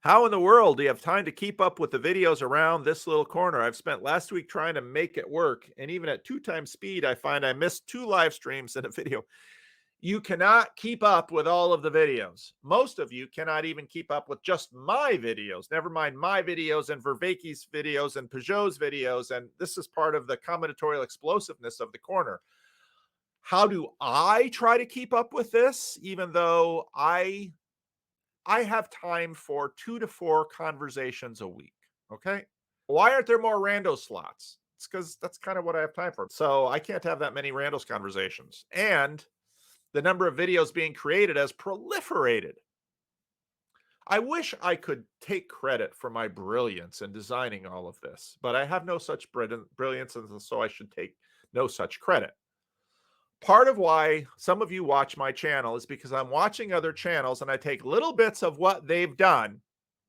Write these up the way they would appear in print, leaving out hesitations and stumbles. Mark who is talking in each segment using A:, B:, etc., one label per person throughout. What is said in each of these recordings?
A: How in the world do you have time to keep up with the videos around this little corner? I've spent last week trying to make it work, and even at 2 times speed, I find I missed 2 live streams in a video. You cannot keep up with all of the videos. Most of you cannot even keep up with just my videos, never mind my videos and Vervaeke's videos and Peugeot's videos. And this is part of the combinatorial explosiveness of the corner. How do I try to keep up with this, even though I have time for 2 to 4 conversations a week, okay? Why aren't there more Randos slots? It's because that's kind of what I have time for. So I can't have that many Randos conversations. And the number of videos being created has proliferated. I wish I could take credit for my brilliance in designing all of this, but I have no such brilliance, and so I should take no such credit. Part of why some of you watch my channel is because I'm watching other channels and I take little bits of what they've done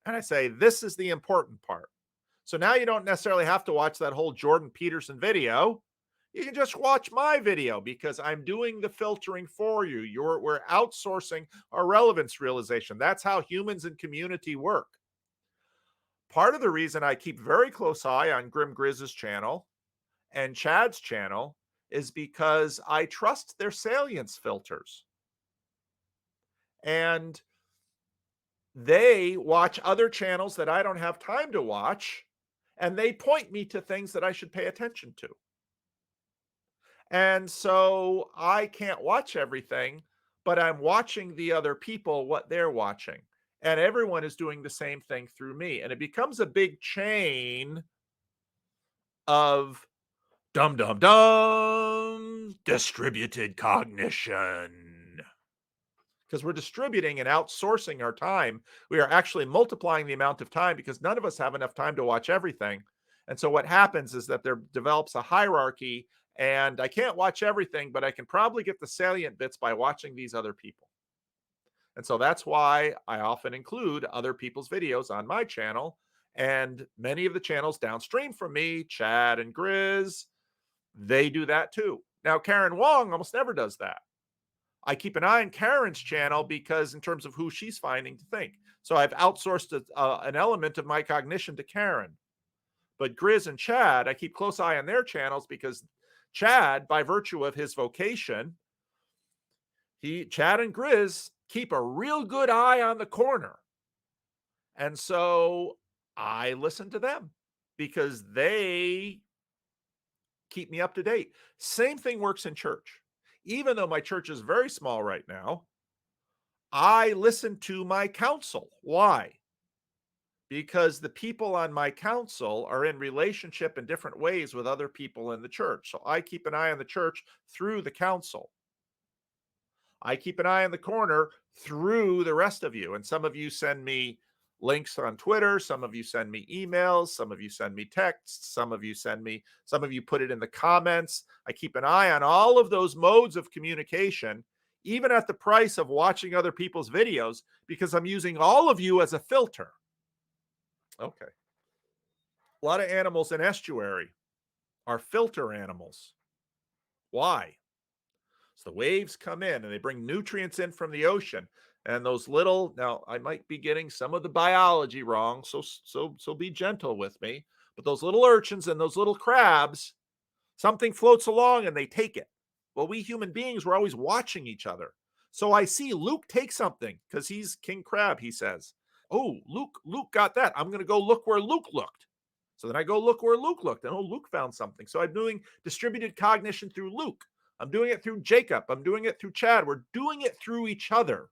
A: and I say, this is the important part. So now you don't necessarily have to watch that whole Jordan Peterson video. You can just watch my video because I'm doing the filtering for you. We're outsourcing our relevance realization. That's how humans and community work. Part of the reason I keep very close eye on Grim Grizz's channel and Chad's channel is because I trust their salience filters. And they watch other channels that I don't have time to watch, and they point me to things that I should pay attention to. And so I can't watch everything, but I'm watching the other people, what they're watching. And everyone is doing the same thing through me. And it becomes a big chain of dum dum dum distributed cognition. Because we're distributing and outsourcing our time. We are actually multiplying the amount of time because none of us have enough time to watch everything. And so what happens is that there develops a hierarchy, and I can't watch everything, but I can probably get the salient bits by watching these other people. And so that's why I often include other people's videos on my channel. And many of the channels downstream from me, Chad and Grizz, they do that too. Now, Karen Wong almost never does that. I keep an eye on Karen's channel because in terms of who she's finding to think. So I've outsourced an element of my cognition to Karen. But Grizz and Chad, I keep close eye on their channels because Chad, by virtue of his vocation, Chad and Grizz keep a real good eye on the corner. And so I listen to them because they keep me up to date. Same thing works in church. Even though my church is very small right now, I listen to my council. Why? Because the people on my council are in relationship in different ways with other people in the church. So I keep an eye on the church through the council. I keep an eye on the corner through the rest of you. And some of you send me links on Twitter. Some of you send me emails. Some of you send me texts. Some of you put it in the comments. I keep an eye on all of those modes of communication, even at the price of watching other people's videos, because I'm using all of you as a filter. Okay. A lot of animals in estuary are filter animals. Why? So the waves come in and they bring nutrients in from the ocean. And those little, now I might be getting some of the biology wrong, so be gentle with me. But those little urchins and those little crabs, something floats along and they take it. Well, we human beings, we're always watching each other. So I see Luke take something because he's King Crab, he says. Oh, Luke got that. I'm going to go look where Luke looked. So then I go look where Luke looked, and oh, Luke found something. So I'm doing distributed cognition through Luke. I'm doing it through Jacob. I'm doing it through Chad. We're doing it through each other.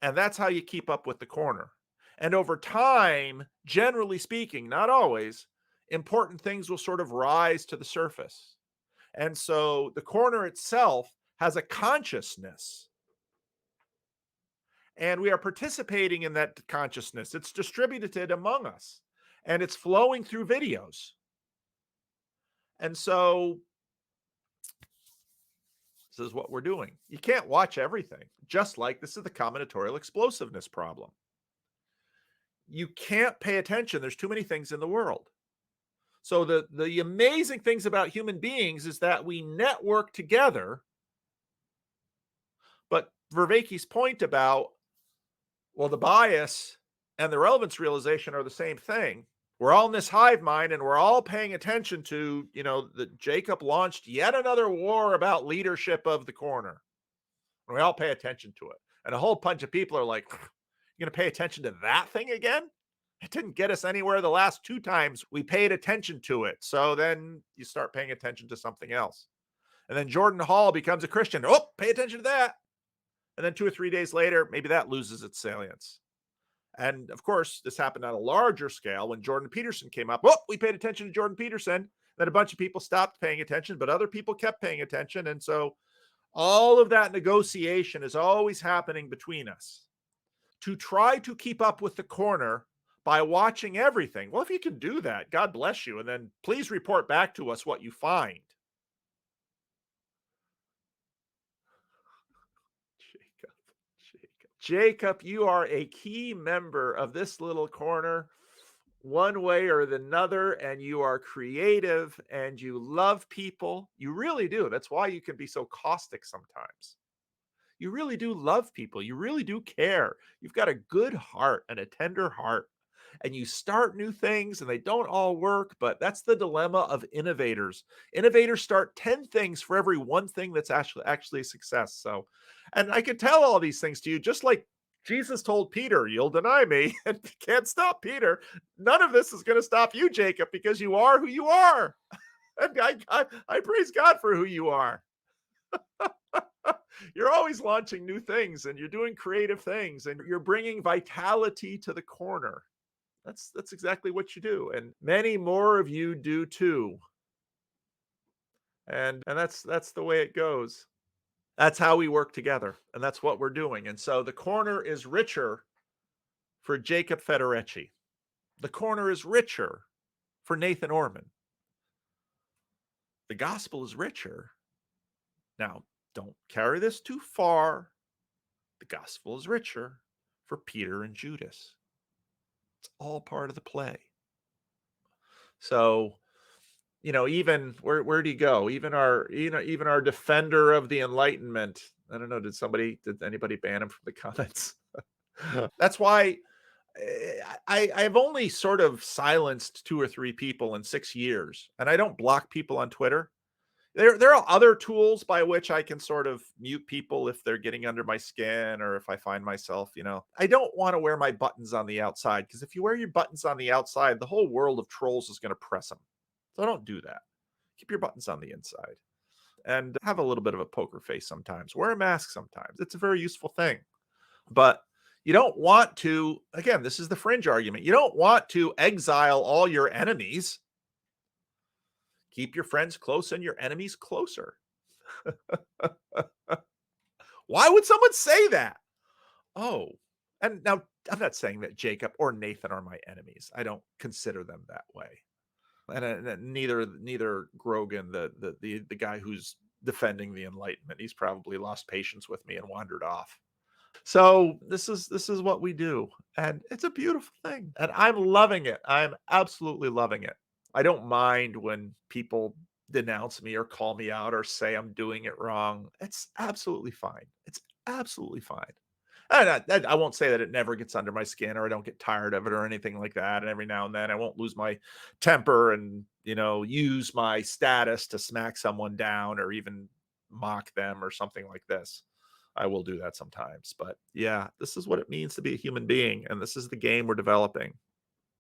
A: And that's how you keep up with the corner. And over time, generally speaking, not always, important things will sort of rise to the surface. And so the corner itself has a consciousness. And we are participating in that consciousness. It's distributed among us. And it's flowing through videos. And so this is what we're doing. You can't watch everything, just like this is the combinatorial explosiveness problem. You can't pay attention. There's too many things in the world. So the amazing things about human beings is that we network together. But Vervaeke's point about Well, the bias and the relevance realization are the same thing. We're all in this hive mind and we're all paying attention to, that Jacob launched yet another war about leadership of the corner. And we all pay attention to it. And a whole bunch of people are like, you're going to pay attention to that thing again? It didn't get us anywhere the last two times we paid attention to it. So then you start paying attention to something else. And then Jordan Hall becomes a Christian. Oh, pay attention to that. And then 2 or 3 days later, maybe that loses its salience. And of course, this happened on a larger scale when Jordan Peterson came up. Oh, we paid attention to Jordan Peterson. Then a bunch of people stopped paying attention, but other people kept paying attention. And so all of that negotiation is always happening between us to try to keep up with the corner by watching everything. Well, if you can do that, God bless you. And then please report back to us what you find. Jacob, Jacob, you are a key member of this little corner, one way or another, and you are creative and you love people. You really do. That's why you can be so caustic sometimes. You really do love people. You really do care. You've got a good heart and a tender heart. And you start new things and they don't all work, but that's the dilemma of innovators. Innovators start 10 things for every one thing that's actually a success. So, and I could tell all these things to you, just like Jesus told Peter, you'll deny me, and can't stop Peter. None of this is going to stop you, Jacob, because you are who you are. And I praise God for who you are. You're always launching new things and you're doing creative things and you're bringing vitality to the corner. That's exactly what you do, and many more of you do too. And that's the way it goes. That's how we work together, and that's what we're doing. And so the corner is richer for Jacob Federici. The corner is richer for Nathan Orman. The gospel is richer. Now, don't carry this too far. The gospel is richer for Peter and Judas. It's all part of the play. So, even where do you go? Even our defender of the Enlightenment. I don't know. Did anybody ban him from the comments? That's why I've only sort of silenced 2 or 3 people in 6 years, and I don't block people on Twitter. There are other tools by which I can sort of mute people if they're getting under my skin or if I find myself, I don't want to wear my buttons on the outside, because if you wear your buttons on the outside, the whole world of trolls is going to press them. So don't do that. Keep your buttons on the inside and have a little bit of a poker face sometimes. Wear a mask sometimes. It's a very useful thing. But you don't want to, again, this is the fringe argument. You don't want to exile all your enemies. Keep your friends close and your enemies closer. Why would someone say that? Oh, and now I'm not saying that Jacob or Nathan are my enemies. I don't consider them that way. And neither Grogan, the guy who's defending the Enlightenment, he's probably lost patience with me and wandered off. So this is what we do, and it's a beautiful thing, and I'm loving it. I'm absolutely loving it. I don't mind when people denounce me or call me out or say I'm doing it wrong. It's absolutely fine. It's absolutely fine. And I won't say that it never gets under my skin or I don't get tired of it or anything like that. And every now and then I won't lose my temper and, use my status to smack someone down or even mock them or something like this. I will do that sometimes. But yeah, this is what it means to be a human being. And this is the game we're developing.